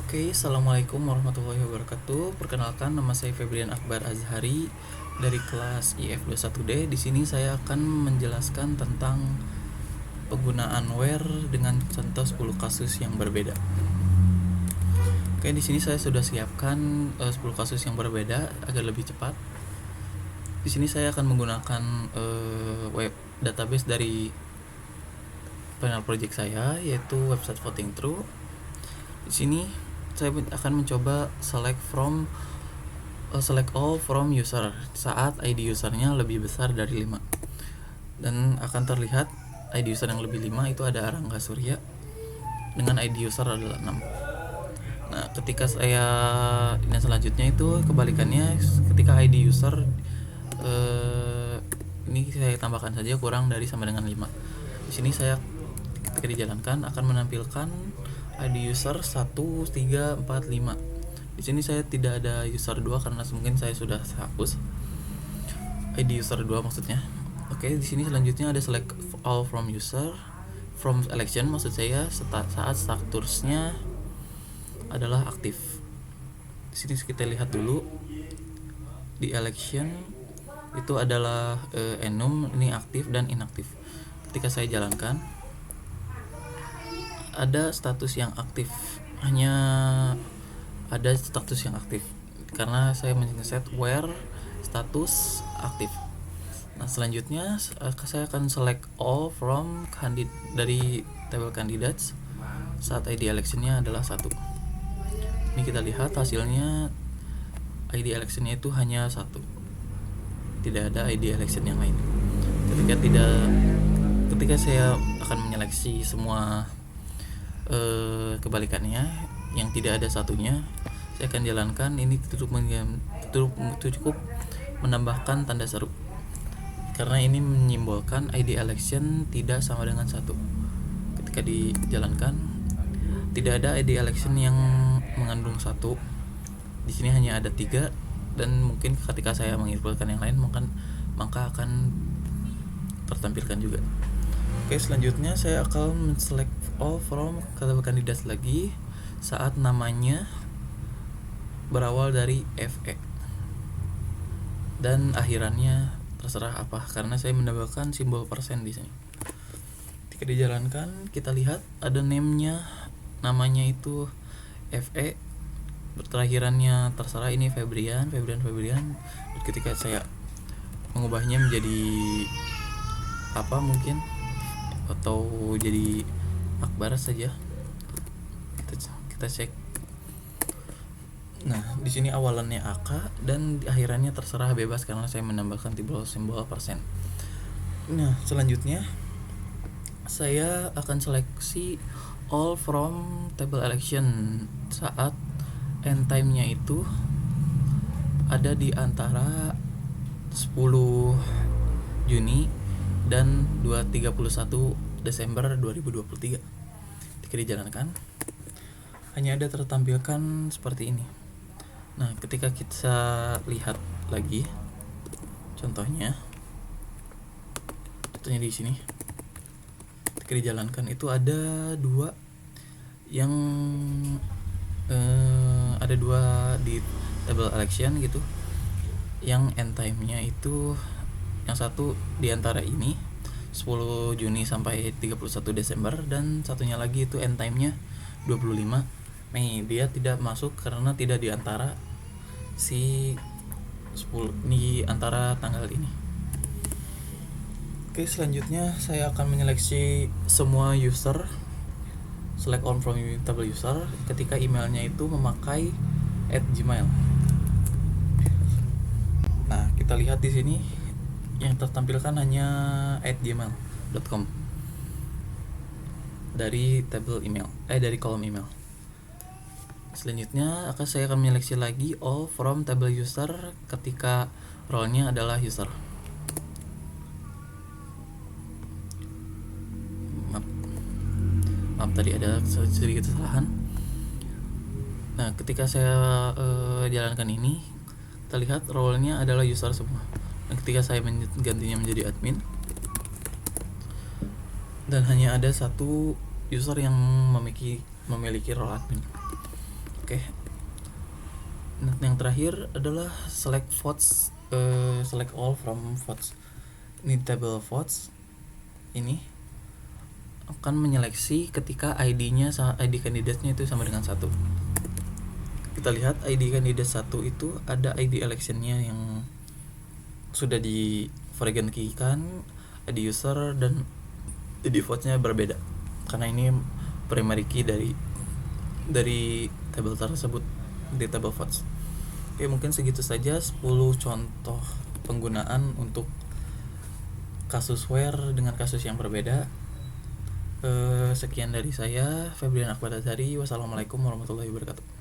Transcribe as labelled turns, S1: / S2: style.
S1: Oke, assalamualaikum warahmatullahi wabarakatuh. Perkenalkan, nama saya Febrian Akbar Azhari dari kelas IF21D. Di sini saya akan menjelaskan tentang penggunaan where dengan contoh 10 kasus yang berbeda. Oke, di sini saya sudah siapkan 10 kasus yang berbeda agar lebih cepat. Di sini saya akan menggunakan web database dari panel project saya, yaitu website Voting True. Di sini saya akan mencoba select all from user saat ID usernya lebih besar dari 5, dan akan terlihat ID user yang lebih 5 itu ada Arangga Surya dengan ID user adalah 6. Nah, ketika selanjutnya itu kebalikannya, ketika ID user ini saya tambahkan saja kurang dari sama dengan 5. Di sini saya ketika dijalankan akan menampilkan ID user 1, 3, 4, 5. Di sini saya tidak ada user 2 karena mungkin saya sudah hapus ID user 2 maksudnya. Oke, di sini selanjutnya ada select all from user from election, maksud saya saat statusnya adalah aktif. Di sini kita lihat dulu di election itu adalah enum, ini aktif dan inaktif. Ketika saya jalankan ada status yang aktif, hanya ada status yang aktif karena saya men-set where status aktif. Nah, selanjutnya saya akan select all from dari table candidates saat ID electionnya adalah 1. Ini kita lihat hasilnya, ID electionnya itu hanya 1, tidak ada ID election yang lain. Ketika saya akan menyeleksi semua kebalikannya yang tidak ada satunya, saya akan jalankan ini cukup menambahkan tanda seru karena ini menyimbolkan ID election tidak sama dengan 1. Ketika dijalankan tidak ada ID election yang mengandung 1. Di sini hanya ada 3, dan mungkin ketika saya menginputkan yang lain maka akan tertampilkan juga. Oke, selanjutnya saya akan select all from table candidates lagi saat namanya berawal dari FE dan akhirannya terserah apa karena saya menambahkan simbol persen di sini. Ketika dijalankan kita lihat ada namanya itu FE, terakhirannya terserah, ini Febrian. Ketika saya mengubahnya menjadi apa mungkin atau jadi Akbar saja, kita cek. Nah, di sini awalannya AK dan akhirannya terserah, bebas karena saya menambahkan simbol persen. Nah, selanjutnya saya akan seleksi all from table election saat end time-nya itu ada di antara 10 Juni dan 31 Desember 2023. Ketika dijalankan hanya ada tertampilkan seperti ini. Nah, ketika kita lihat lagi contohnya di sini, ketika dijalankan itu ada dua di table election gitu, yang end time-nya itu yang satu di antara ini 10 Juni sampai 31 Desember, dan satunya lagi itu end time-nya 25 Mei. Dia tidak masuk karena tidak di antara di antara tanggal ini. Oke, selanjutnya saya akan menyeleksi semua user, select all from table user ketika emailnya itu memakai @gmail. Nah, kita lihat di sini yang tertampilkan hanya @gmail.com dari table email, dari kolom email. Selanjutnya saya akan menyeleksi lagi all from table user ketika role-nya adalah user. Maaf tadi ada sedikit kesalahan. Nah, ketika saya jalankan ini, kita lihat role-nya adalah user semua. Dan ketika saya menggantinya menjadi admin, dan hanya ada satu user yang memiliki role admin. Oke. Nah, yang terakhir adalah select votes, select all from votes. Ini table votes ini akan menyeleksi ketika ID-nya ID kandidatnya itu sama dengan 1. Kita lihat ID kandidat 1 itu ada ID election-nya yang sudah di foreign key-kan, ID user dan ID votes-nya berbeda. Karena ini primary key dari table tersebut di table votes. Oke, mungkin segitu saja 10 contoh penggunaan untuk kasus where dengan kasus yang berbeda. Sekian dari saya, Febrian Akbar Azhari. Wassalamualaikum warahmatullahi wabarakatuh.